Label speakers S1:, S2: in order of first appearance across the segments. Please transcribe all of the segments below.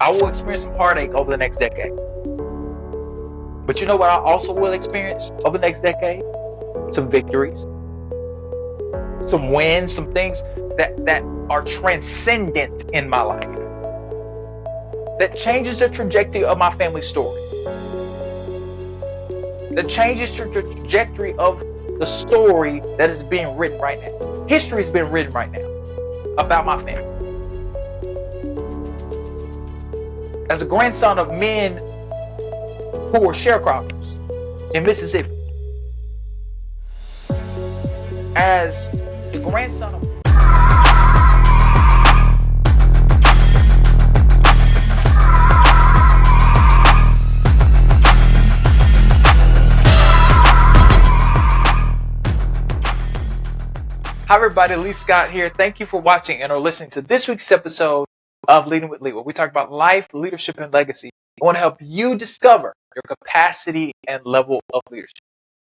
S1: I will experience some heartache over the next decade. But you know what I also will experience over the next decade? Some victories, some wins, some things that are transcendent in my life, that changes the trajectory of my family story, that changes the trajectory of the story that is being written right now. History is being written right now about my family. As a grandson of men who were sharecroppers in Mississippi, as the grandson of Hi everybody, Lee Scott here. Thank you for watching and or listening to this week's episode of Leading with Lee, where we talk about life, leadership, and legacy. I want to help you discover your capacity and level of leadership.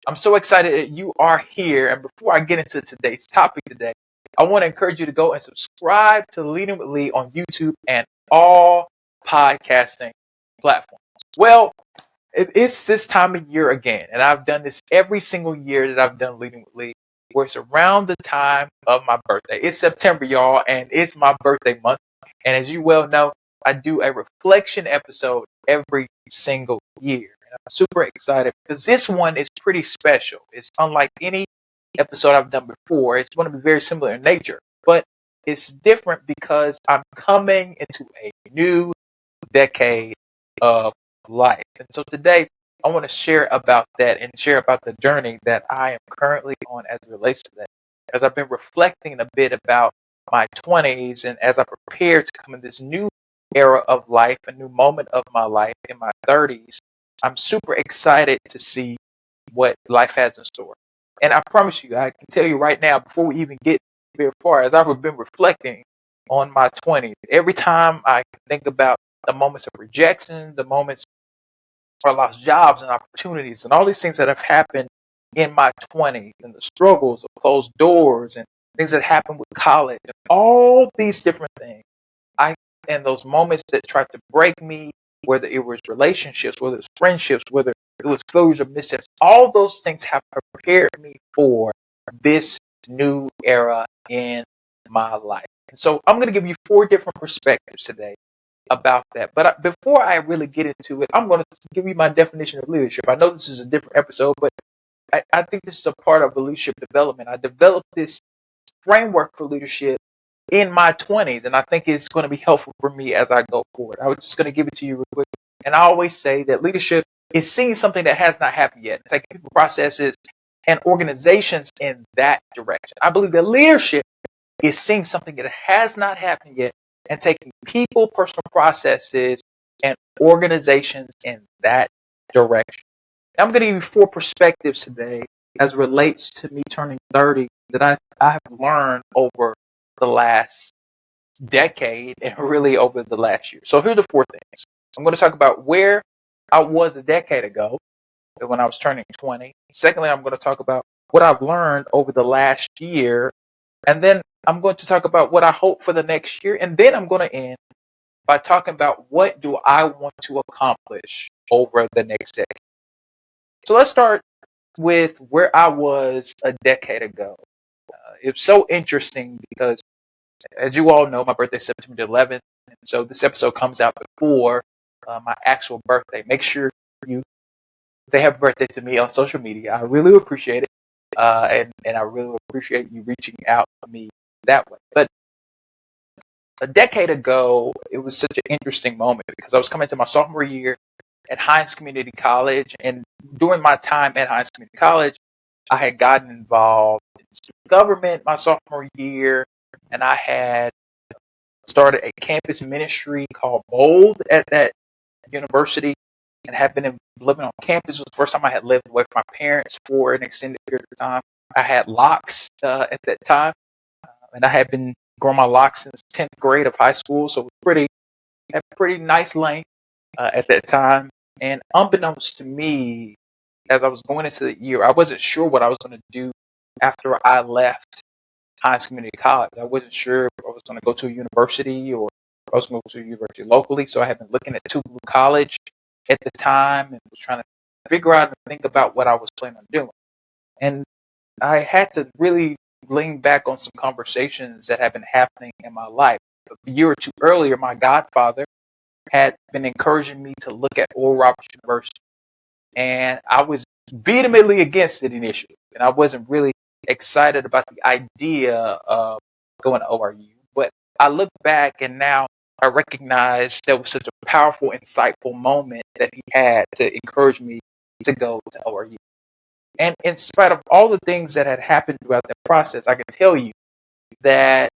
S1: I'm so excited that you are here. And before I get into today's topic today, I want to encourage you to go and subscribe to Leading with Lee on YouTube and all podcasting platforms. Well, it's this time of year again, and I've done this every single year that I've done Leading with Lee, where it's around the time of my birthday. It's September, y'all, and it's my birthday month. And as you well know, I do a reflection episode every single year. And I'm super excited because this one is pretty special. It's unlike any episode I've done before. It's going to be very similar in nature, but it's different because I'm coming into a new decade of life. And so today, I want to share about that and share about the journey that I am currently on as it relates to that. As I've been reflecting a bit about my 20s and as I prepare to come in this new era of life, a new moment of my life in my 30s, I'm super excited to see what life has in store. And I promise you, I can tell you right now, before we even get very far, as I've been reflecting on my 20s, every time I think about the moments of rejection, the moments I lost jobs and opportunities and all these things that have happened in my 20s and the struggles of closed doors and things that happened with college and all these different things. And those moments that tried to break me, whether it was relationships, whether it was friendships, whether it was failures or missteps, all those things have prepared me for this new era in my life. And so I'm going to give you 4 different perspectives today about that. But before I really get into it, I'm going to give you my definition of leadership. I know this is a different episode, but I think this is a part of leadership development. I developed this framework for leadership in my 20s, and I think it's going to be helpful for me as I go forward. I was just going to give it to you real quick. And I always say that leadership is seeing something that has not happened yet. It's like people, processes, and organizations in that direction. I believe that leadership is seeing something that has not happened yet and taking people, personal processes, and organizations in that direction. Now, I'm going to give you 4 perspectives today as it relates to me turning 30 that I have learned over the last decade and really over the last year. So here are the 4 things. I'm going to talk about where I was a decade ago when I was turning 20. Secondly, I'm going to talk about what I've learned over the last year. And then I'm going to talk about what I hope for the next year. And then I'm going to end by talking about what do I want to accomplish over the next decade. So let's start with where I was a decade ago. It's so interesting because, as you all know, my birthday is September 11th. And so this episode comes out before my actual birthday. Make sure you say happy birthday to me on social media. I really appreciate it. And I really appreciate you reaching out to me that way. But a decade ago, it was such an interesting moment because I was coming to my sophomore year at Hines Community College. And during my time at Hines Community College, I had gotten involved in student government my sophomore year. And I had started a campus ministry called Bold at that university and have been living on campus. It was the first time I had lived away from my parents for an extended period of time. I had locks at that time, and I had been growing my locks since 10th grade of high school, so it was pretty nice length at that time. And unbeknownst to me, as I was going into the year, I wasn't sure what I was going to do after I left Hines Community College. I wasn't sure if I was going to go to a university or I was moving to a university locally, so I had been looking at Tougaloo College at the time and was trying to figure out and think about what I was planning on doing. And I had to really lean back on some conversations that had been happening in my life. A year or two earlier, my godfather had been encouraging me to look at Oral Roberts University. And I was vehemently against it initially. And I wasn't really excited about the idea of going to ORU. But I look back and now I recognize that was such a powerful, insightful moment that he had to encourage me to go to ORU. And in spite of all the things that had happened throughout that process, I can tell you that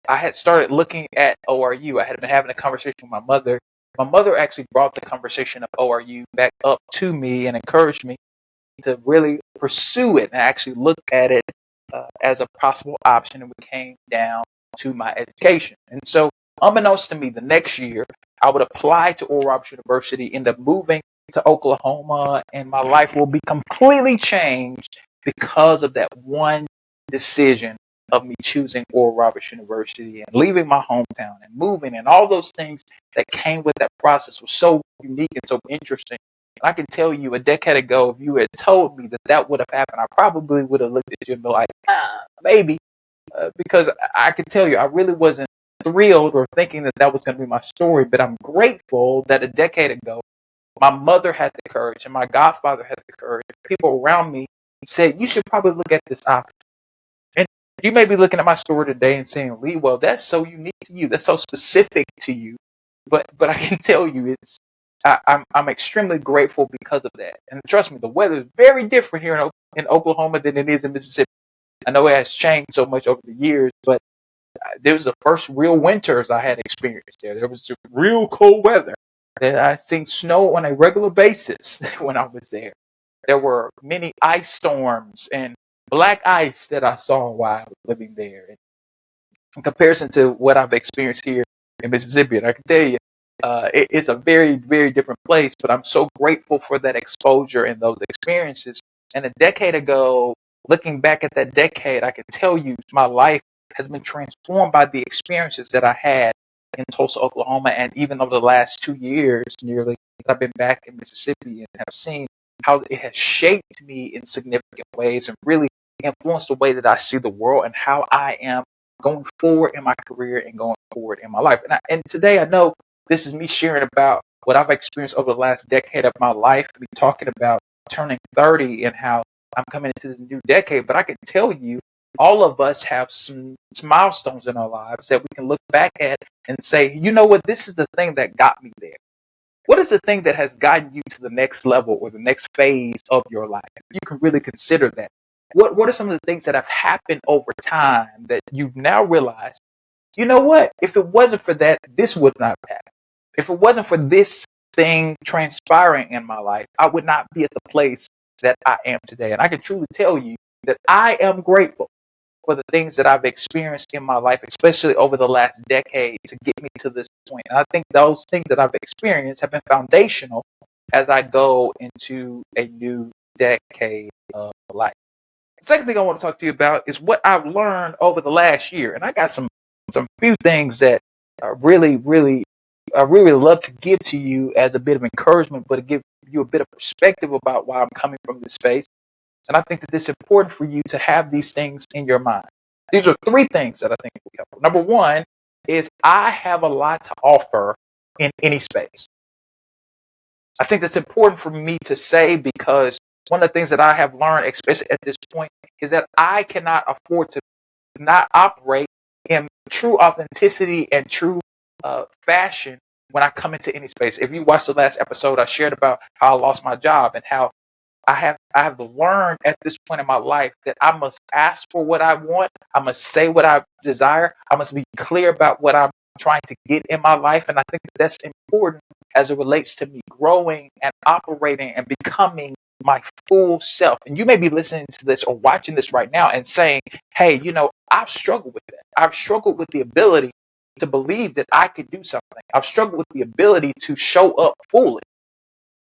S1: I had started looking at ORU. I had been having a conversation with my mother. My mother actually brought the conversation of ORU back up to me and encouraged me to really pursue it and actually look at it as a possible option. And we came down to my education. And so, unbeknownst to me, the next year, I would apply to Oral Roberts University, end up moving to Oklahoma, and my life will be completely changed because of that one decision of me choosing Oral Roberts University and leaving my hometown and moving, and all those things that came with that process was so unique and so interesting. And I can tell you, a decade ago, if you had told me that that would have happened, I probably would have looked at you and been like, maybe, because I can tell you, I really wasn't thrilled or thinking that that was going to be my story. But I'm grateful that a decade ago, my mother had the courage and my godfather had the courage. People around me said, you should probably look at this option. And you may be looking at my story today and saying, Lee, well, that's so unique to you. That's so specific to you. But I can tell you, I'm extremely grateful because of that. And trust me, the weather is very different here in Oklahoma than it is in Mississippi. I know it has changed so much over the years, but there was the first real winters I had experienced there. There was real cold weather. That I seen snow on a regular basis when I was there. There were many ice storms and black ice that I saw while I was living there. In comparison to what I've experienced here in Mississippi, and I can tell you, it's a very, very different place. But I'm so grateful for that exposure and those experiences. And a decade ago, looking back at that decade, I can tell you my life has been transformed by the experiences that I had in Tulsa, Oklahoma, and even over the last 2 years nearly that I've been back in Mississippi, and have seen how it has shaped me in significant ways and really influenced the way that I see the world and how I am going forward in my career and going forward in my life. And today I know this is me sharing about what I've experienced over the last decade of my life, me talking about turning 30 and how I'm coming into this new decade. But I can tell you, all of us have some milestones in our lives that we can look back at and say, you know what, this is the thing that got me there. What is the thing that has gotten you to the next level or the next phase of your life? You can really consider that. What are some of the things that have happened over time that you've now realized, you know what, if it wasn't for that, this would not have happened. If it wasn't for this thing transpiring in my life, I would not be at the place that I am today. And I can truly tell you that I am grateful for the things that I've experienced in my life, especially over the last decade, to get me to this point. And I think those things that I've experienced have been foundational as I go into a new decade of life. The second thing I want to talk to you about is what I've learned over the last year. And I got some few things that I really love to give to you as a bit of encouragement, but to give you a bit of perspective about why I'm coming from this space. And I think that it's important for you to have these things in your mind. These are 3 things that I think will be helpful. Number 1 is I have a lot to offer in any space. I think that's important for me to say because one of the things that I have learned, especially at this point, is that I cannot afford to not operate in true authenticity and true fashion when I come into any space. If you watched the last episode, I shared about how I lost my job and how I have learned at this point in my life that I must ask for what I want. I must say what I desire. I must be clear about what I'm trying to get in my life. And I think that that's important as it relates to me growing and operating and becoming my full self. And you may be listening to this or watching this right now and saying, hey, I've struggled with that. I've struggled with the ability to believe that I could do something. I've struggled with the ability to show up fully.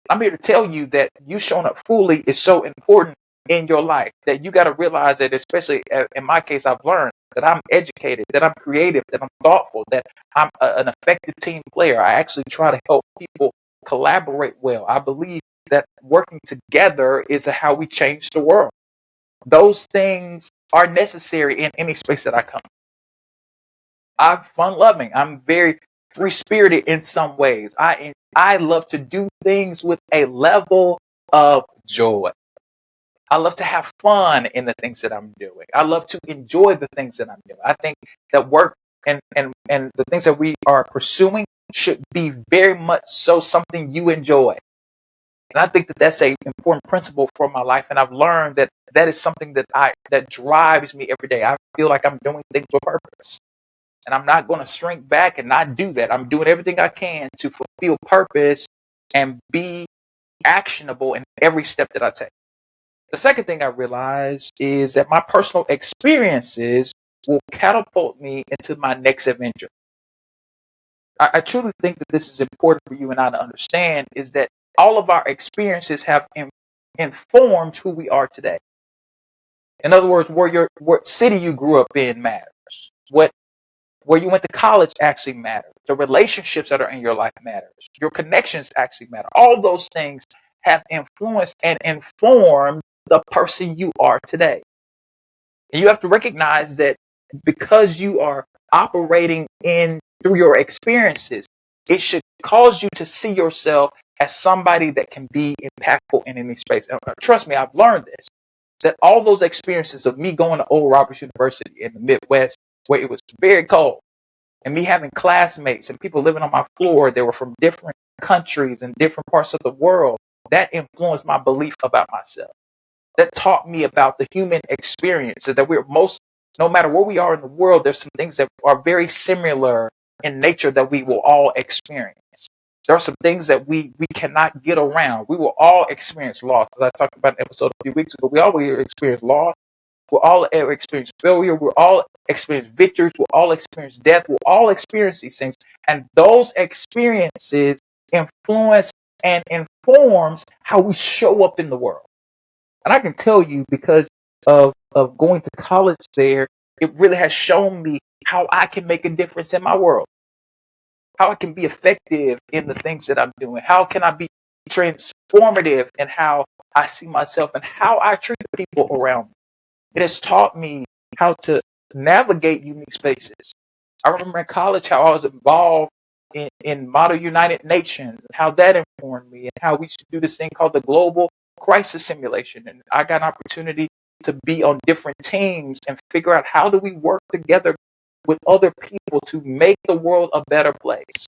S1: I'm here to tell you that you showing up fully is so important in your life, that you got to realize that, especially in my case, I've learned that I'm educated, that I'm creative, that I'm thoughtful, that I'm an effective team player. I actually try to help people collaborate well. I believe that working together is how we change the world. Those things are necessary in any space that I come. I'm fun loving. I'm very free spirited in some ways. I love to do things with a level of joy. I love to have fun in the things that I'm doing. I love to enjoy the things that I'm doing. I think that work and the things that we are pursuing should be very much so something you enjoy. And I think that that's a important principle for my life. And I've learned that that is something that drives me every day. I feel like I'm doing things with purpose. And I'm not going to shrink back and not do that. I'm doing everything I can to fulfill purpose and be actionable in every step that I take. The second thing I realized is that my personal experiences will catapult me into my next adventure. I truly think that this is important for you and I to understand, is that all of our experiences have informed who we are today. In other words, what city you grew up in matters. Where you went to college actually matters. The relationships that are in your life matters. Your connections actually matter. All those things have influenced and informed the person you are today. And you have to recognize that because you are operating through your experiences, it should cause you to see yourself as somebody that can be impactful in any space. And trust me, I've learned this, that all those experiences of me going to Oral Roberts University in the Midwest, where it was very cold, and me having classmates and people living on my floor that were from different countries and different parts of the world, that influenced my belief about myself. That taught me about the human experience, so that no matter where we are in the world, there's some things that are very similar in nature that we will all experience. There are some things that we cannot get around. We will all experience loss. As I talked about in an episode a few weeks ago, we all will experience loss. We'll all experience failure. We'll all experience victories. We'll all experience death. We'll all experience these things. And those experiences influence and informs how we show up in the world. And I can tell you, because of going to college there, it really has shown me how I can make a difference in my world, how I can be effective in the things that I'm doing, how can I be transformative in how I see myself and how I treat the people around me. It has taught me how to navigate unique spaces. I remember in college how I was involved in Model United Nations, and how that informed me, and how we should do this thing called the Global Crisis Simulation. And I got an opportunity to be on different teams and figure out how do we work together with other people to make the world a better place.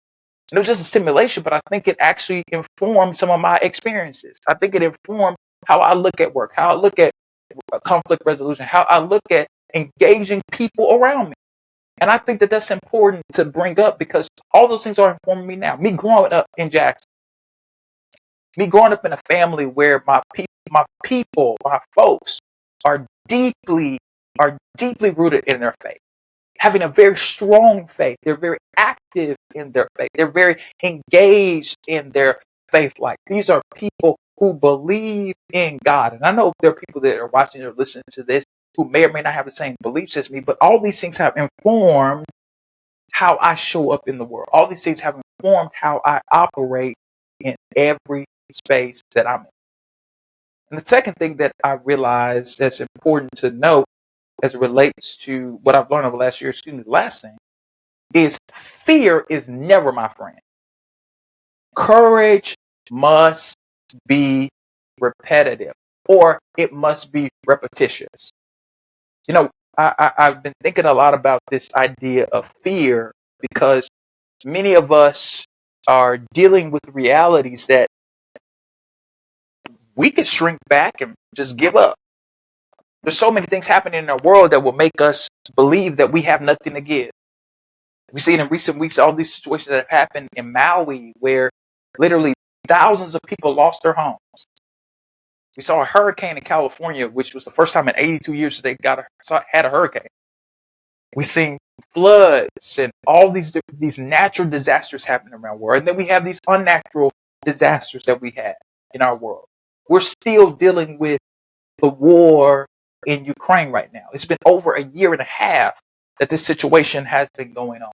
S1: And it was just a simulation, but I think it actually informed some of my experiences. I think it informed how I look at work, how I look at conflict resolution, how I look at engaging people around me. And I think that that's important to bring up, because all those things are informing me now. Me growing up in Jackson, me growing up in a family where my folks are deeply rooted in their faith, having a very strong faith. They're very active in their faith. They're very engaged in their faith life. These are people who believe in God. And I know there are people that are watching or listening to this who may or may not have the same beliefs as me, but all these things have informed how I show up in the world. All these things have informed how I operate in every space that I'm in. And the second thing that I realized that's important to note as it relates to what I've learned over the last thing, is fear is never my friend. Courage must be repetitive, or it must be repetitious. You know, I've been thinking a lot about this idea of fear, because many of us are dealing with realities that we could shrink back and just give up. There's so many things happening in our world that will make us believe that we have nothing to give. We've seen in recent weeks all these situations that have happened in Maui, where literally thousands of people lost their homes. We saw a hurricane in California, which was the first time in 82 years they had a hurricane. We've seen floods and all these natural disasters happening around the world. And then we have these unnatural disasters that we have in our world. We're still dealing with the war in Ukraine right now. It's been over a year and a half that this situation has been going on.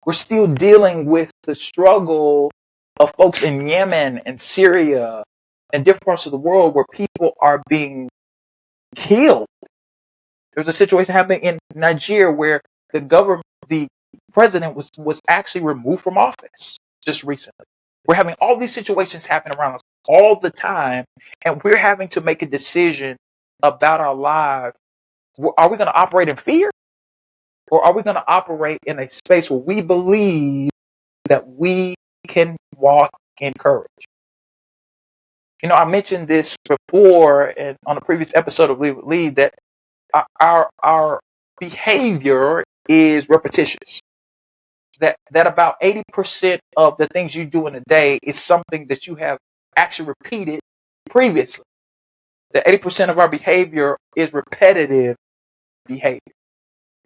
S1: We're still dealing with the struggle of folks in Yemen and Syria and different parts of the world where people are being killed. There's a situation happening in Nigeria where the president was actually removed from office just recently. We're having all these situations happen around us all the time, and we're having to make a decision about our lives. Are we going to operate in fear, or are we going to operate in a space where we believe that we can walk in courage? You know, I mentioned this before and on a previous episode of Lead with Lead that our behavior is repetitious. That about 80% of the things you do in a day is something that you have actually repeated previously. That 80% of our behavior is repetitive behavior.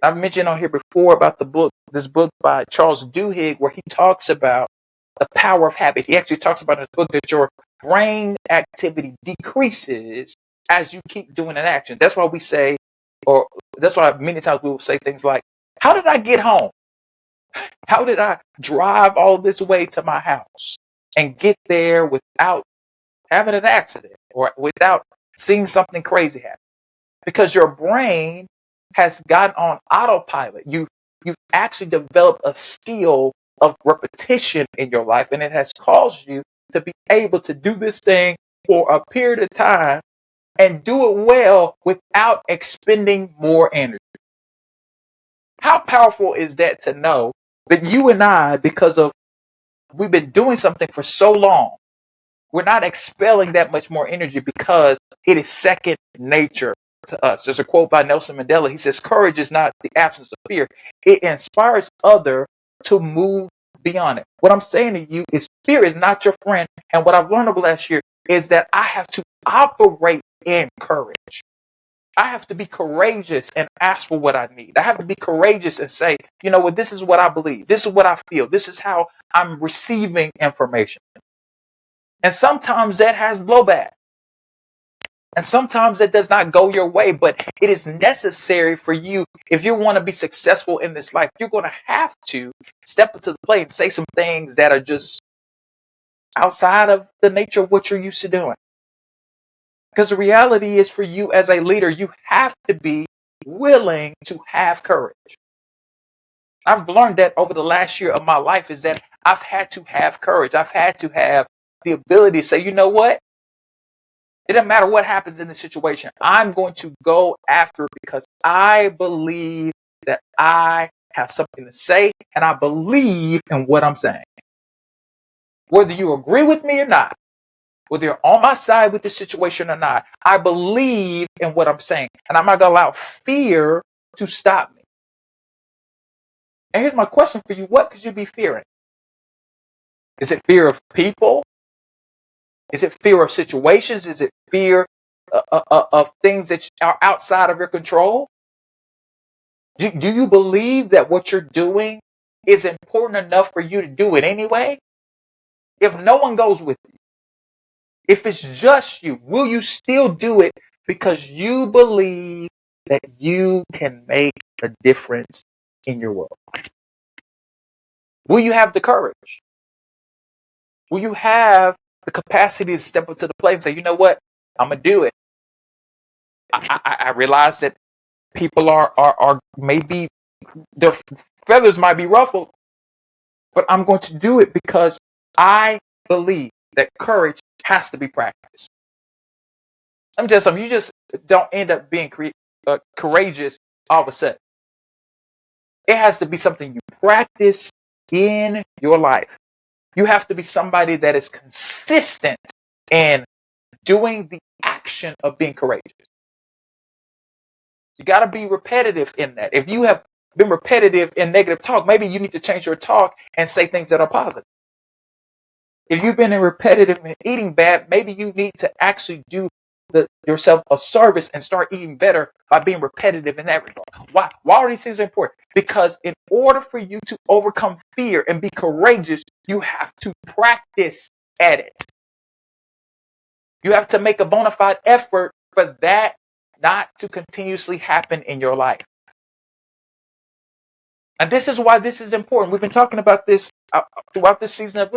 S1: I've mentioned on here before about this book by Charles Duhigg, where he talks about the power of habit. He actually talks about in his book that your brain activity decreases as you keep doing an action. That's why we say, or that's why many times we will say things like, how did I get home? How did I drive all this way to my house and get there without having an accident or without seeing something crazy happen? Because your brain has gotten on autopilot. You've actually developed a skill of repetition in your life, and it has caused you to be able to do this thing for a period of time and do it well without expending more energy. How powerful is that to know that you and I, because of we've been doing something for so long, we're not expelling that much more energy because it is second nature to us. There's a quote by Nelson Mandela. He says, courage is not the absence of fear. It inspires others to move beyond it. What I'm saying to you is fear is not your friend. And what I've learned over last year is that I have to operate in courage. I have to be courageous and ask for what I need. I have to be courageous and say, you know what, this is what I believe. This is what I feel. This is how I'm receiving information. And sometimes that has blowback. And sometimes that does not go your way, but it is necessary for you. If you want to be successful in this life, you're going to have to step into the plate and say some things that are just outside of the nature of what you're used to doing. Because the reality is, for you as a leader, you have to be willing to have courage. I've learned that over the last year of my life is that I've had to have courage. I've had to have the ability to say, you know what? It doesn't matter what happens in the situation. I'm going to go after it because I believe that I have something to say and I believe in what I'm saying. Whether you agree with me or not, whether you're on my side with the situation or not, I believe in what I'm saying. And I'm not going to allow fear to stop me. And here's my question for you. What could you be fearing? Is it fear of people? Is it fear of situations? Is it fear of things that are outside of your control? Do you believe that what you're doing is important enough for you to do it anyway? If no one goes with you, if it's just you, will you still do it because you believe that you can make a difference in your world? Will you have the courage? Will you have the capacity to step up to the plate and say, you know what, I'm going to do it? I realize that people are maybe their feathers might be ruffled, but I'm going to do it because I believe that courage has to be practiced. Let me tell you something. You just don't end up being courageous all of a sudden. It has to be something you practice in your life. You have to be somebody that is consistent in doing the action of being courageous. You got to be repetitive in that. If you have been repetitive in negative talk, maybe you need to change your talk and say things that are positive. If you've been repetitive in eating bad, maybe you need to actually do yourself a service and start eating better by being repetitive in that regard. Why are these things important? Because in order for you to overcome fear and be courageous, you have to practice at it. You have to make a bona fide effort for that not to continuously happen in your life. And this is why this is important. We've been talking about this throughout this season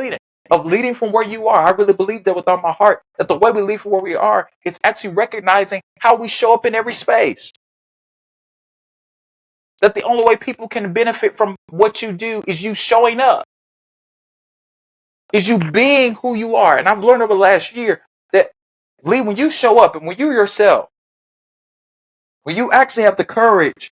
S1: of leading from where you are. I really believe that with all my heart, that the way we lead from where we are is actually recognizing how we show up in every space. That the only way people can benefit from what you do is you showing up, is you being who you are. And I've learned over the last year that, Lee, when you show up and when you're yourself, when you actually have the courage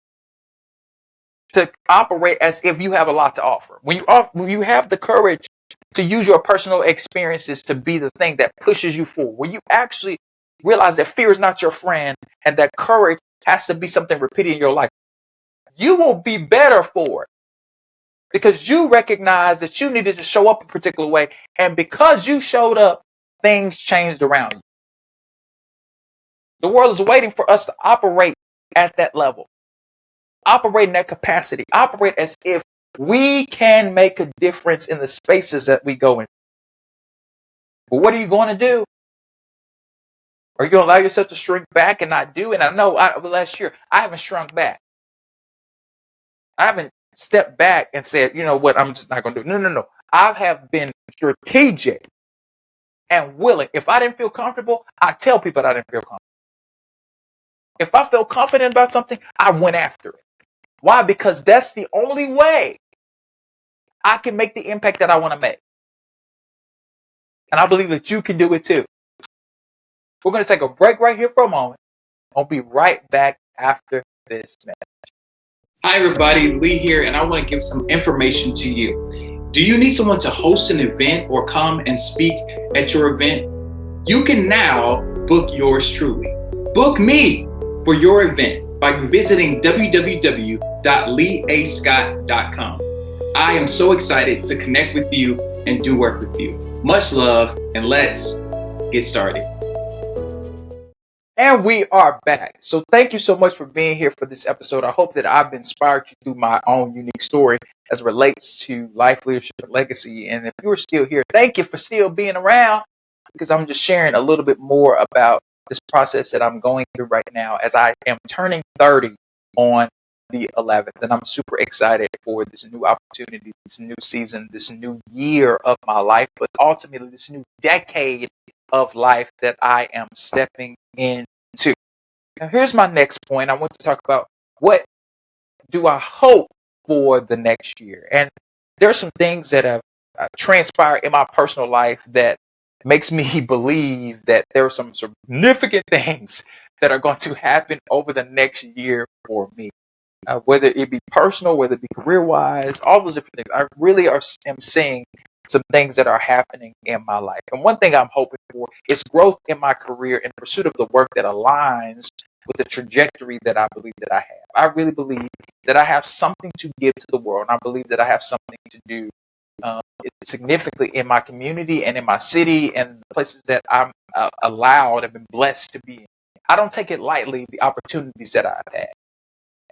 S1: to operate as if you have a lot to offer, when you have the courage to use your personal experiences to be the thing that pushes you forward, when you actually realize that fear is not your friend and that courage has to be something repeated in your life, you will be better for it because you recognize that you needed to show up a particular way. And because you showed up, things changed around you. The world is waiting for us to operate at that level, operate in that capacity, operate as if we can make a difference in the spaces that we go in. But what are you going to do? Are you going to allow yourself to shrink back and not do? And I know last year, I haven't shrunk back. I haven't stepped back and said, you know what, I'm just not going to do it. No. I have been strategic and willing. If I didn't feel comfortable, I tell people that I didn't feel comfortable. If I felt confident about something, I went after it. Why? Because that's the only way I can make the impact that I want to make. And I believe that you can do it too. We're going to take a break right here for a moment. I'll be right back after this message. Hi everybody, Lee here, and I want to give some information to you. Do you need someone to host an event or come and speak at your event? You can now book yours truly. Book me for your event by visiting www.leeascott.com. I am so excited to connect with you and do work with you. Much love, and let's get started. And we are back. So thank you so much for being here for this episode. I hope that I've inspired you through my own unique story as it relates to life, leadership, and legacy. And if you're still here, thank you for still being around, because I'm just sharing a little bit more about this process that I'm going through right now as I am turning 30 on the 11th. And I'm super excited for this new opportunity, this new season, this new year of my life, but ultimately this new decade of life that I am stepping into. Now, here's my next point. I want to talk about what do I hope for the next year. And there are some things that have transpired in my personal life that makes me believe that there are some significant things that are going to happen over the next year for me. Whether it be personal, whether it be career-wise, all those different things. I really am seeing some things that are happening in my life. And one thing I'm hoping for is growth in my career in pursuit of the work that aligns with the trajectory that I believe that I have. I really believe that I have something to give to the world. And I believe that I have something to do significantly in my community and in my city and the places that I'm allowed and been blessed to be in. I don't take it lightly, the opportunities that I've had.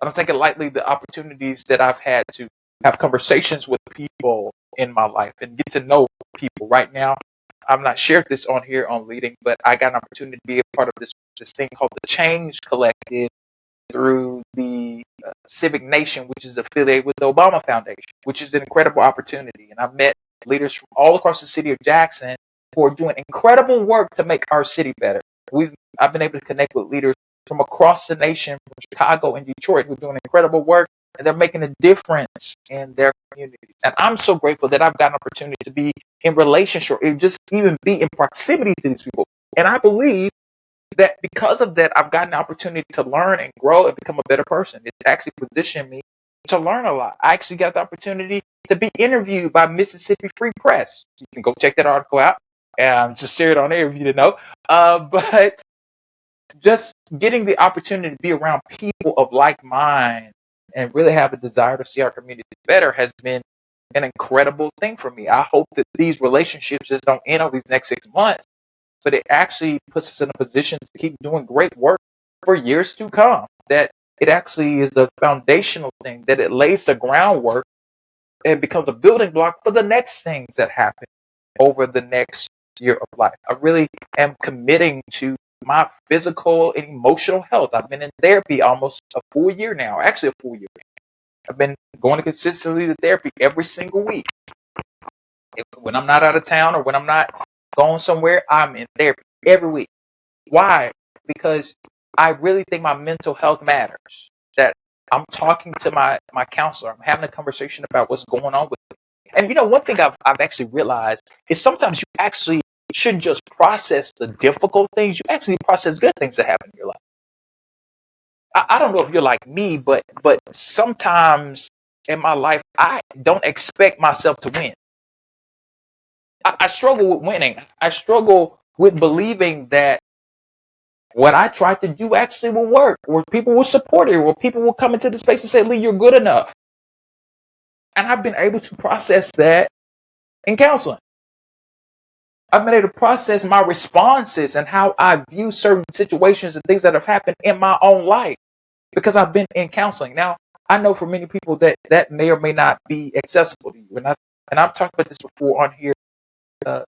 S1: I don't take it lightly, the opportunities that I've had to have conversations with people in my life and get to know people. Right now, I've not shared this on here on Leading, but I got an opportunity to be a part of this thing called the Change Collective through the Civic Nation, which is affiliated with the Obama Foundation, which is an incredible opportunity. And I've met leaders from all across the city of Jackson who are doing incredible work to make our city better. I've been able to connect with leaders from across the nation, from Chicago and Detroit, who are doing incredible work, and they're making a difference in their communities. And I'm so grateful that I've got an opportunity to be in relationship, or just even be in proximity to these people. And I believe that because of that, I've gotten an opportunity to learn and grow and become a better person. It actually positioned me to learn a lot. I actually got the opportunity to be interviewed by Mississippi Free Press. You can go check that article out. Just share it on air if you didn't know. But just getting the opportunity to be around people of like mind and really have a desire to see our community better has been an incredible thing for me. I hope that these relationships just don't end over these next 6 months, but it actually puts us in a position to keep doing great work for years to come. That it actually is a foundational thing, that it lays the groundwork and becomes a building block for the next things that happen over the next year of life. I really am committing to my physical and emotional health. I've been in therapy almost a full year now, actually a full year. I've been going consistently to therapy every single week. When I'm not out of town or when I'm not going somewhere, I'm in therapy every week. Why? Because I really think my mental health matters. That I'm talking to my counselor. I'm having a conversation about what's going on with me. And one thing I've actually realized is sometimes you actually shouldn't just process the difficult things. You actually process good things that happen in your life. I don't know if you're like me, but sometimes in my life, I don't expect myself to win. I struggle with winning. I struggle with believing that what I try to do actually will work, or people will support it, or people will come into the space and say, Lee, you're good enough. And I've been able to process that in counseling. I've been able to process my responses and how I view certain situations and things that have happened in my own life because I've been in counseling. Now, I know for many people that may or may not be accessible to you. And I've talked about this before on here. How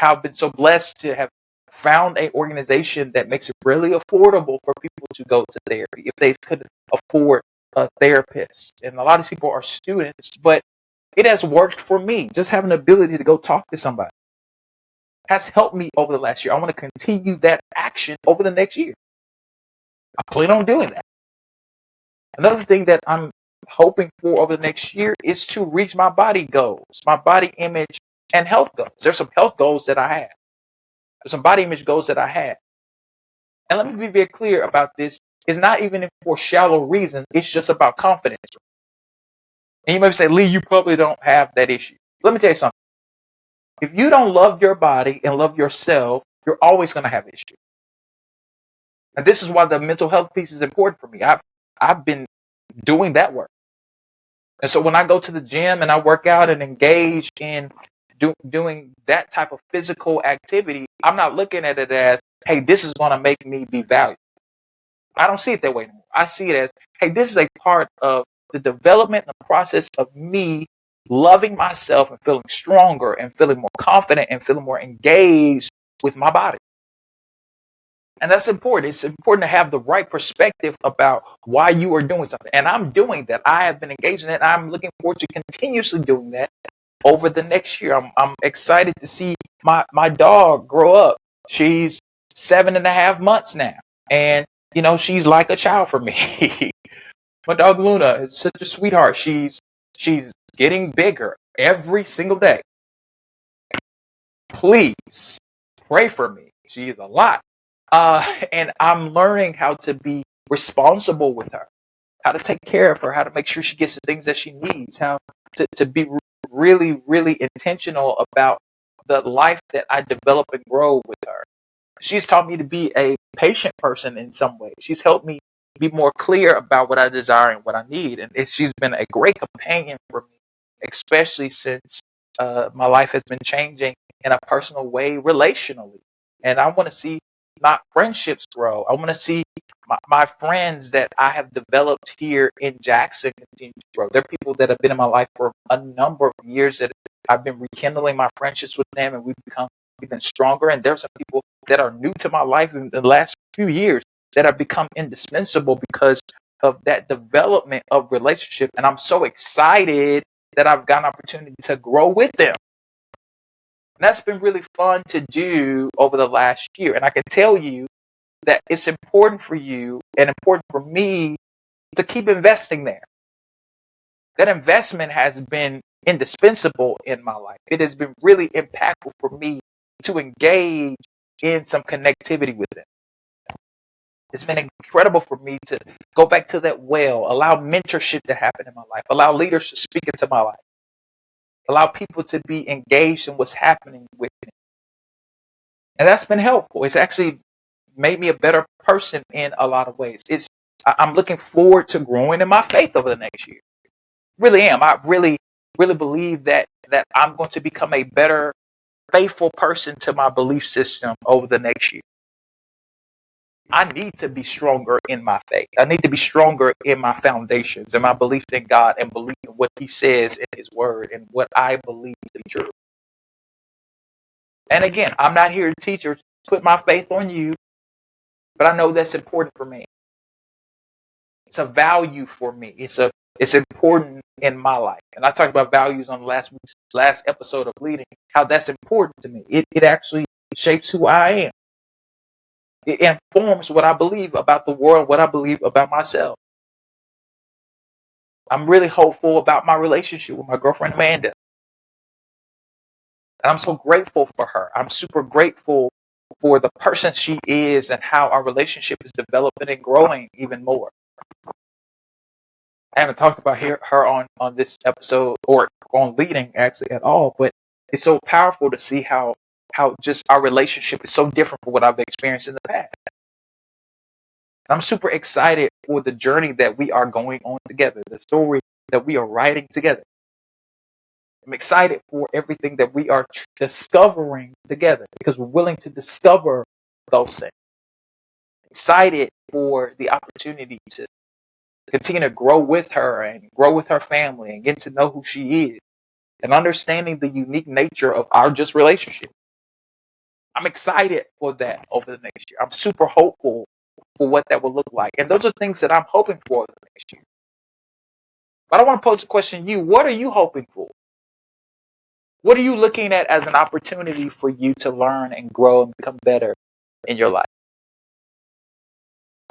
S1: I've been so blessed to have found an organization that makes it really affordable for people to go to therapy if they could afford a therapist. And a lot of people are students, but it has worked for me. Just having the ability to go talk to somebody has helped me over the last year. I want to continue that action over the next year. I plan on doing that. Another thing that I'm hoping for over the next year is to reach my body goals, my body image and health goals. There's some health goals that I have. There's some body image goals that I have. And let me be very clear about this. It's not even for shallow reasons. It's just about confidence. And you may say, Lee, you probably don't have that issue. Let me tell you something. If you don't love your body and love yourself, you're always going to have issues. And this is why the mental health piece is important for me. I've been doing that work. And so when I go to the gym and I work out and engage in doing that type of physical activity, I'm not looking at it as, hey, this is going to make me be valuable. I don't see it that way anymore. I see it as, hey, this is a part of the development and the process of me loving myself and feeling stronger and feeling more confident and feeling more engaged with my body. And that's important. It's important to have the right perspective about why you are doing something. And I'm doing that. I have been engaged in it. I'm looking forward to continuously doing that over the next year. I'm excited to see my dog grow up. She's 7.5 months now. And, she's like a child for me. My dog Luna is such a sweetheart. She's getting bigger every single day. Please pray for me. She is a lot. And I'm learning how to be responsible with her, how to take care of her, how to make sure she gets the things that she needs, how to be really, really intentional about the life that I develop and grow with her. She's taught me to be a patient person in some ways. She's helped me be more clear about what I desire and what I need. And she's been a great companion for me, especially since my life has been changing in a personal way relationally. And I want to see my friendships grow. I want to see my friends that I have developed here in Jackson continue to grow. They're people that have been in my life for a number of years that I've been rekindling my friendships with them, and we've become even stronger. And there's some people that are new to my life in the last few years that have become indispensable because of that development of relationship. And I'm so excited that I've got an opportunity to grow with them. And that's been really fun to do over the last year. And I can tell you that it's important for you and important for me to keep investing there. That investment has been indispensable in my life. It has been really impactful for me to engage in some connectivity with them. It's been incredible for me to go back to that well, allow mentorship to happen in my life, allow leaders to speak into my life, allow people to be engaged in what's happening with me. And that's been helpful. It's actually made me a better person in a lot of ways. I'm looking forward to growing in my faith over the next year. Really am. I really, really believe that I'm going to become a better, faithful person to my belief system over the next year. I need to be stronger in my faith. I need to be stronger in my foundations and my belief in God and believe in what He says in His Word and what I believe to be true. And again, I'm not here to teach or put my faith on you. But I know that's important for me. It's a value for me. It's important in my life. And I talked about values on last episode of Leading, how that's important to me. It actually shapes who I am. It informs what I believe about the world, what I believe about myself. I'm really hopeful about my relationship with my girlfriend Amanda. And I'm so grateful for her. I'm super grateful for the person she is and how our relationship is developing and growing even more. I haven't talked about her on this episode or on Leading actually at all, but it's so powerful to see how just our relationship is so different from what I've experienced in the past. I'm super excited for the journey that we are going on together, the story that we are writing together. I'm excited for everything that we are discovering together because we're willing to discover those things. Excited for the opportunity to continue to grow with her and grow with her family and get to know who she is and understanding the unique nature of our just relationship. I'm excited for that over the next year. I'm super hopeful for what that will look like. And those are things that I'm hoping for over the next year. But I want to pose a question to you. What are you hoping for? What are you looking at as an opportunity for you to learn and grow and become better in your life?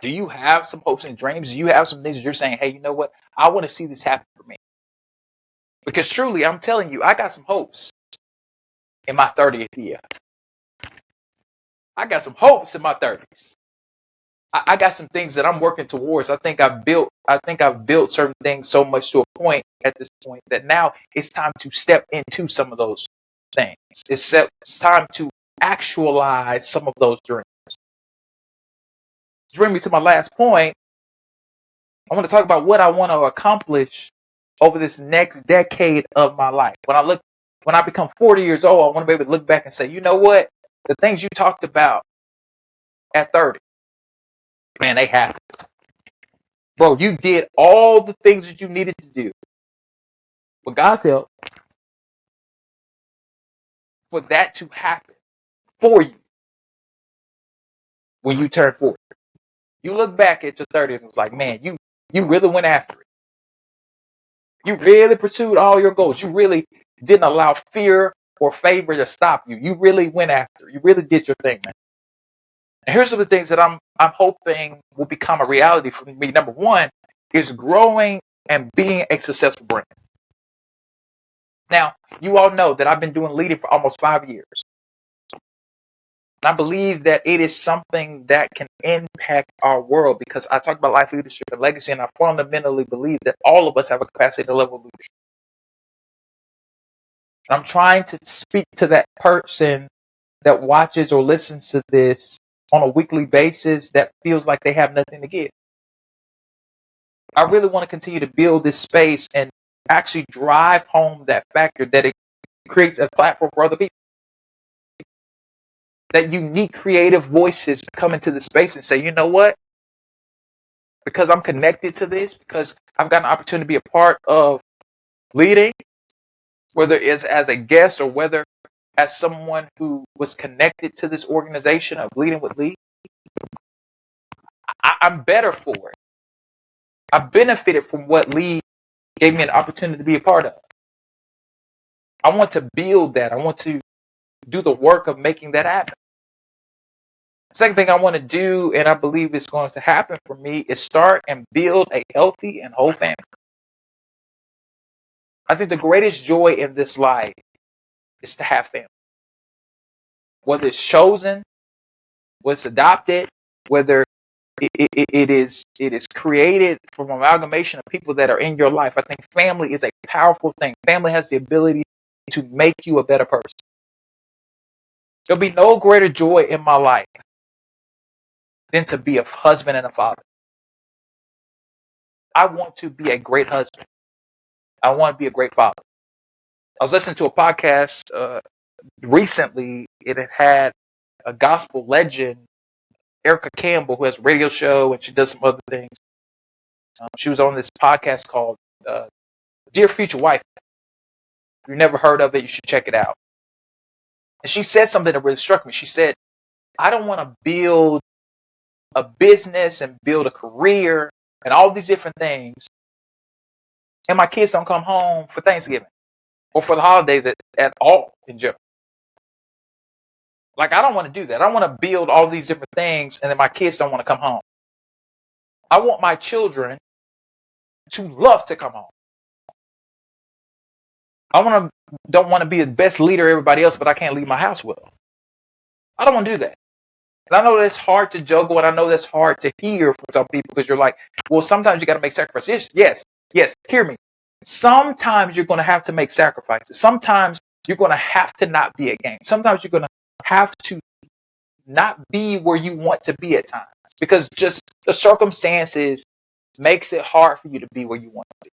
S1: Do you have some hopes and dreams? Do you have some things that you're saying, hey, you know what? I want to see this happen for me. Because truly, I'm telling you, I got some hopes in my 30th year. I got some hopes in my 30s. I got some things that I'm working towards. I think I've built certain things so much to a point at this point that now it's time to step into some of those things. It's time to actualize some of those dreams. To bring me to my last point, I want to talk about what I want to accomplish over this next decade of my life. When I become 40 years old, I want to be able to look back and say, you know what? The things you talked about at 30, man, they happened. Bro, you did all the things that you needed to do with God's help for that to happen for you when you turn 40. You look back at your 30s and it's like, man, you really went after it. You really pursued all your goals. You really didn't allow fear or favor to stop you. You really went after it. You really did your thing, man. And here's some of the things that I'm hoping will become a reality for me. Number one is growing and being a successful brand. Now, you all know that I've been doing Leading for almost 5 years. And I believe that it is something that can impact our world because I talk about life, leadership, and legacy, and I fundamentally believe that all of us have a capacity to level leadership. And I'm trying to speak to that person that watches or listens to this on a weekly basis that feels like they have nothing to give. I really want to continue to build this space and actually drive home that factor that it creates a platform for other people. That unique creative voices come into the space and say, you know what? Because I'm connected to this, because I've got an opportunity to be a part of Leading, whether it's as a guest or whether as someone who was connected to this organization of Leading with Lee, I'm better for it. I benefited from what Lee gave me an opportunity to be a part of. I want to build that. I want to do the work of making that happen. Second thing I want to do, and I believe it's going to happen for me, is start and build a healthy and whole family. I think the greatest joy in this life is to have family. Whether it's chosen, whether it's adopted, whether it is created from an amalgamation of people that are in your life. I think family is a powerful thing. Family has the ability to make you a better person. There'll be no greater joy in my life than to be a husband and a father. I want to be a great husband. I want to be a great father. I was listening to a podcast recently. It had a gospel legend, Erica Campbell, who has a radio show and she does some other things. She was on this podcast called Dear Future Wife. If you've never heard of it, you should check it out. And she said something that really struck me. She said, I don't want to build a business and build a career and all these different things, and my kids don't come home for Thanksgiving or for the holidays at all in general. Like, I don't want to do that. I want to build all these different things, and then my kids don't want to come home. I want my children to love to come home. Don't want to be the best leader everybody else, but I can't lead my house well. I don't want to do that. And I know that's hard to juggle, and I know that's hard to hear for some people, because you're like, well, sometimes you got to make sacrifices. Yes, hear me. Sometimes you're going to have to make sacrifices. Sometimes you're going to have to not be at games. Sometimes you're going to have to not be where you want to be at times, because just the circumstances makes it hard for you to be where you want to be.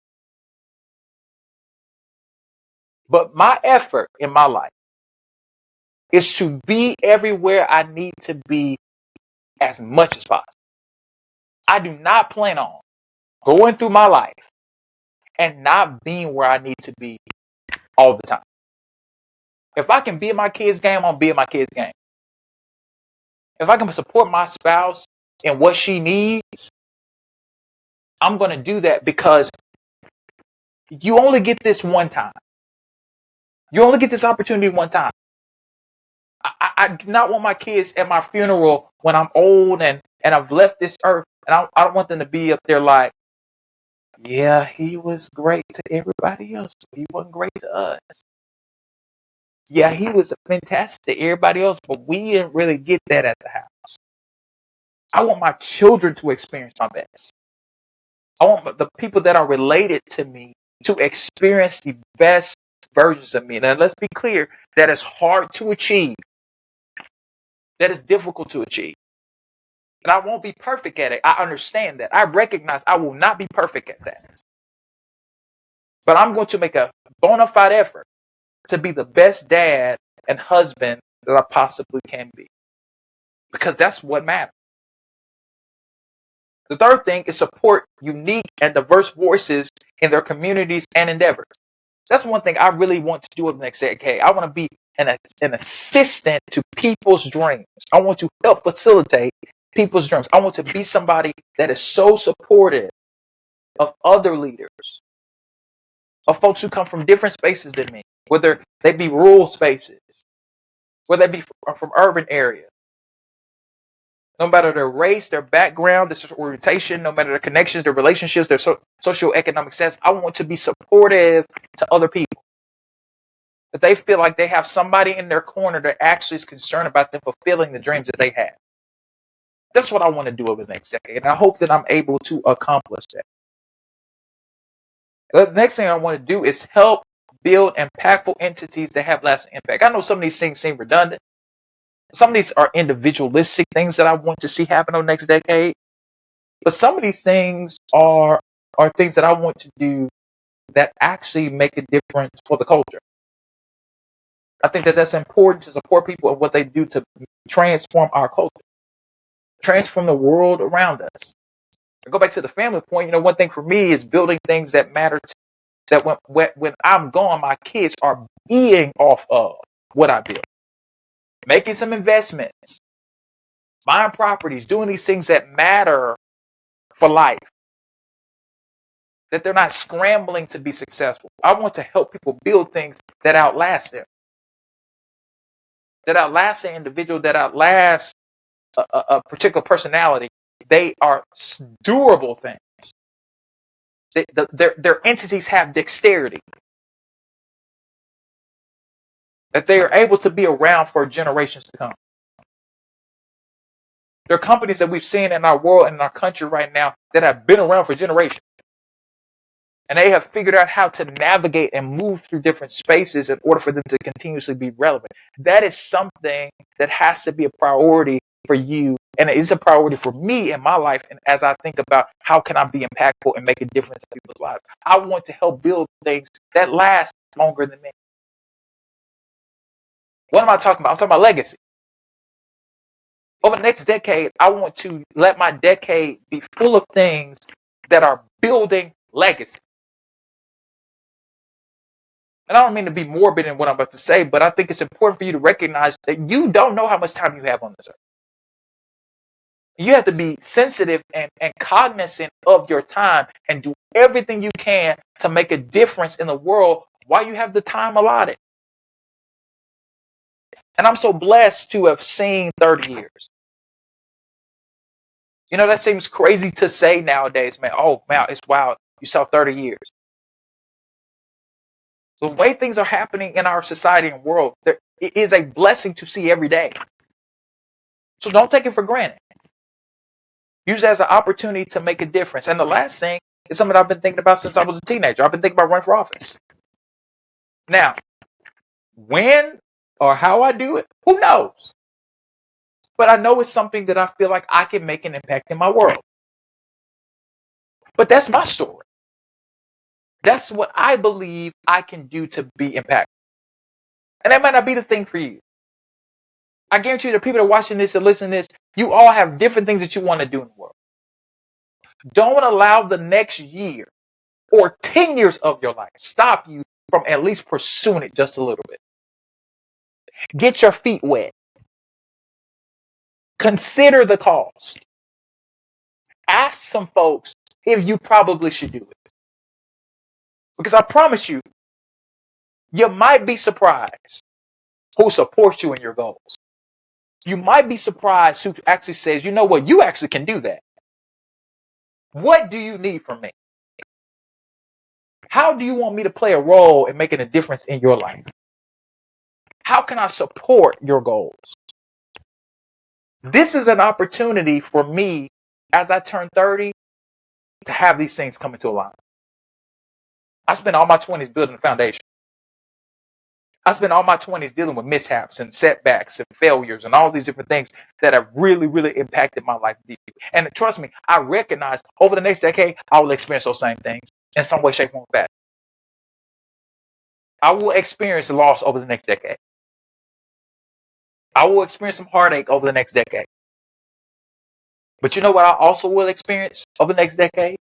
S1: But my effort in my life is to be everywhere I need to be as much as possible. I do not plan on going through my life and not being where I need to be all the time. If I can be at my kid's game, I'll be at my kid's game. If I can support my spouse in what she needs, I'm going to do that, because you only get this one time. You only get this opportunity one time. I do not want my kids at my funeral when I'm old and I've left this earth, and I don't want them to be up there like, yeah, he was great to everybody else, but he wasn't great to us. Yeah, he was fantastic to everybody else, but we didn't really get that at the house. I want my children to experience my best. I want the people that are related to me to experience the best versions of me. Now, let's be clear, that is hard to achieve. That is difficult to achieve. And I won't be perfect at it. I understand that. I recognize I will not be perfect at that. But I'm going to make a bona fide effort to be the best dad and husband that I possibly can be, because that's what matters. The third thing is support unique and diverse voices in their communities and endeavors. That's one thing I really want to do in the next decade. I want to be an assistant to people's dreams. I want to help facilitate people's dreams. I want to be somebody that is so supportive of other leaders, of folks who come from different spaces than me, whether they be rural spaces, whether they be from urban areas. No matter their race, their background, their sexual orientation, no matter their connections, their relationships, their socioeconomic status, I want to be supportive to other people. That they feel like they have somebody in their corner that actually is concerned about them fulfilling the dreams that they have. That's what I want to do over the next decade, and I hope that I'm able to accomplish that. The next thing I want to do is help build impactful entities that have lasting impact. I know some of these things seem redundant. Some of these are individualistic things that I want to see happen over the next decade. But some of these things are things that I want to do that actually make a difference for the culture. I think that that's important, to support people and what they do to transform our culture, transform the world around us. I go back to the family point. One thing for me is building things that matter, that when I'm gone, my kids are being off of what I build. Making some investments, buying properties, doing these things that matter for life. That they're not scrambling to be successful. I want to help people build things that outlast them. That outlast an individual, that outlast a particular personality. They are durable things. Their entities have dexterity. That they are able to be around for generations to come. There are companies that we've seen in our world and in our country right now that have been around for generations. And they have figured out how to navigate and move through different spaces in order for them to continuously be relevant. That is something that has to be a priority for you. And it is a priority for me in my life. And as I think about how can I be impactful and make a difference in people's lives, I want to help build things that last longer than me. What am I talking about? I'm talking about legacy. Over the next decade, I want to let my decade be full of things that are building legacy. And I don't mean to be morbid in what I'm about to say, but I think it's important for you to recognize that you don't know how much time you have on this earth. You have to be sensitive and cognizant of your time and do everything you can to make a difference in the world while you have the time allotted. And I'm so blessed to have seen 30 years. You know, that seems crazy to say nowadays, man. Oh, man, it's wild. You saw 30 years. The way things are happening in our society and world, it is a blessing to see every day. So don't take it for granted. Use it as an opportunity to make a difference. And the last thing is something I've been thinking about since I was a teenager. I've been thinking about running for office. Now, when or how I do it, who knows? But I know it's something that I feel like I can make an impact in my world. But that's my story. That's what I believe I can do to be impactful. And that might not be the thing for you. I guarantee you the people that are watching this and listening to this, you all have different things that you want to do in the world. Don't allow the next year or 10 years of your life stop you from at least pursuing it just a little bit. Get your feet wet. Consider the cost. Ask some folks if you probably should do it. Because I promise you, you might be surprised who supports you in your goals. You might be surprised who actually says, you know what, you actually can do that. What do you need from me? How do you want me to play a role in making a difference in your life? How can I support your goals? This is an opportunity for me as I turn 30 to have these things come into alignment. I spent all my 20s building a foundation. I spent all my 20s dealing with mishaps and setbacks and failures and all these different things that have really, really impacted my life deeply. And trust me, I recognize over the next decade, I will experience those same things in some way, shape, or form. I will experience loss over the next decade. I will experience some heartache over the next decade. But you know what I also will experience over the next decade?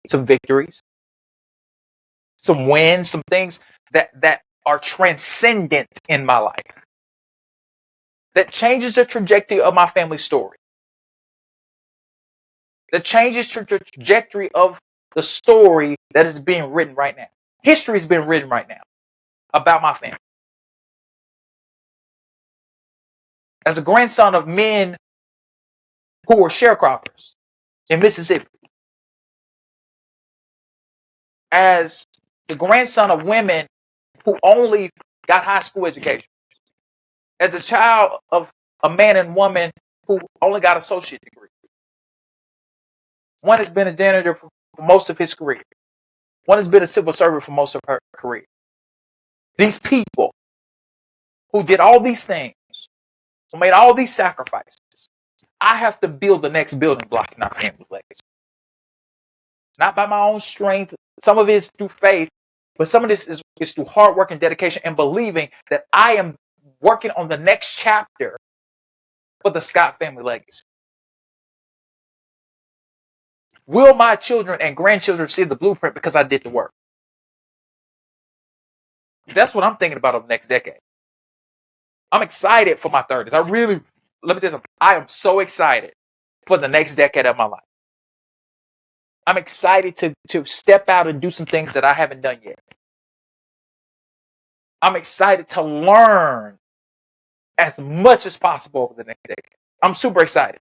S1: Some victories, some wins, some things that are transcendent in my life. That changes the trajectory of my family story. That changes the trajectory of the story that is being written right now. History is being written right now about my family. As a grandson of men who were sharecroppers in Mississippi, as the grandson of women who only got high school education, as a child of a man and woman who only got an associate degree. One has been a janitor for most of his career. One has been a civil servant for most of her career. These people who did all these things, who made all these sacrifices, I have to build the next building block in our family legacy. Not by my own strength. Some of it is through faith, but some of this is through hard work and dedication and believing that I am working on the next chapter for the Scott family legacy. Will my children and grandchildren see the blueprint because I did the work? That's what I'm thinking about over the next decade. I'm excited for my 30s. Let me tell you something. I am so excited for the next decade of my life. I'm excited to step out and do some things that I haven't done yet. I'm excited to learn as much as possible over the next decade. I'm super excited.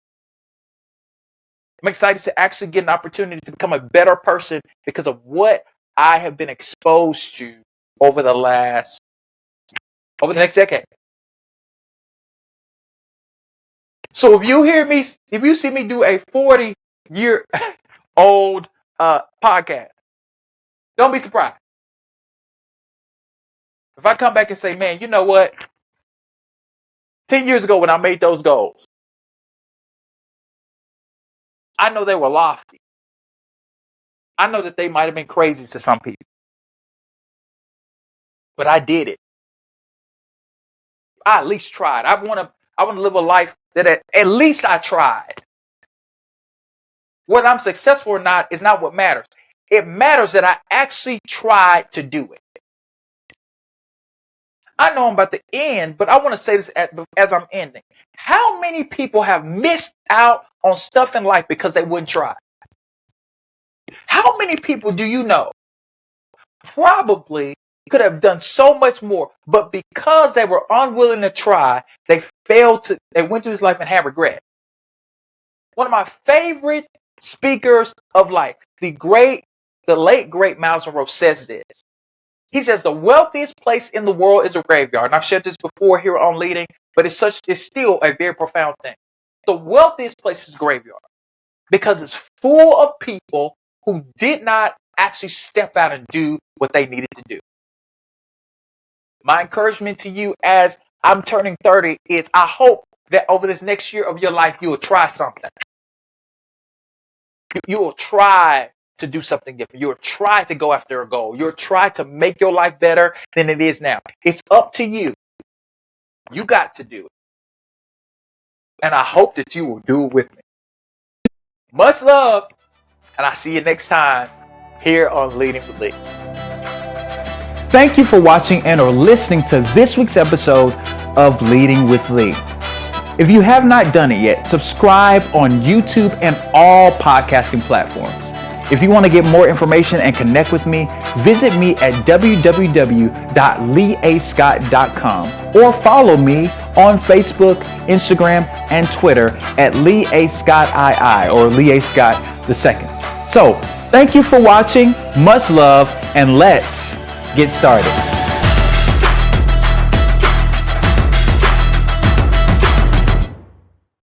S1: I'm excited to actually get an opportunity to become a better person because of what I have been exposed to over the next decade. So if you see me do a 40-year-old podcast, don't be surprised. If I come back and say, man, you know what? 10 years ago when I made those goals, I know they were lofty. I know that they might have been crazy to some people. But I did it. I at least tried. I want to live a life that at least I tried. Whether I'm successful or not is not what matters. It matters that I actually tried to do it. I know I'm about to end, but I want to say this as I'm ending. How many people have missed out on stuff in life because they wouldn't try. How many people do you know probably could have done so much more, but because they were unwilling to try, they went through this life and had regret? One of my favorite speakers of life, the late great Miles Monroe, says this. He says the wealthiest place in the world is a graveyard. And I've shared this before here on Leading, but it's still a very profound thing. The wealthiest place is a graveyard because it's full of people who did not actually step out and do what they needed to do. My encouragement to you as I'm turning 30 is I hope that over this next year of your life, you will try something. You will try to do something different. You will try to go after a goal. You'll try to make your life better than it is now. It's up to you. You got to do it. And I hope that you will do it with me. Much love. And I'll see you next time here on Leading with Lee. Thank you for watching and or listening to this week's episode of Leading with Lee. If you have not done it yet, subscribe on YouTube and all podcasting platforms. If you want to get more information and connect with me, visit me at www.leeascott.com or follow me on Facebook, Instagram, and Twitter at Lee A. Scott II or Lee A. Scott II. So, thank you for watching. Much love, and let's get started.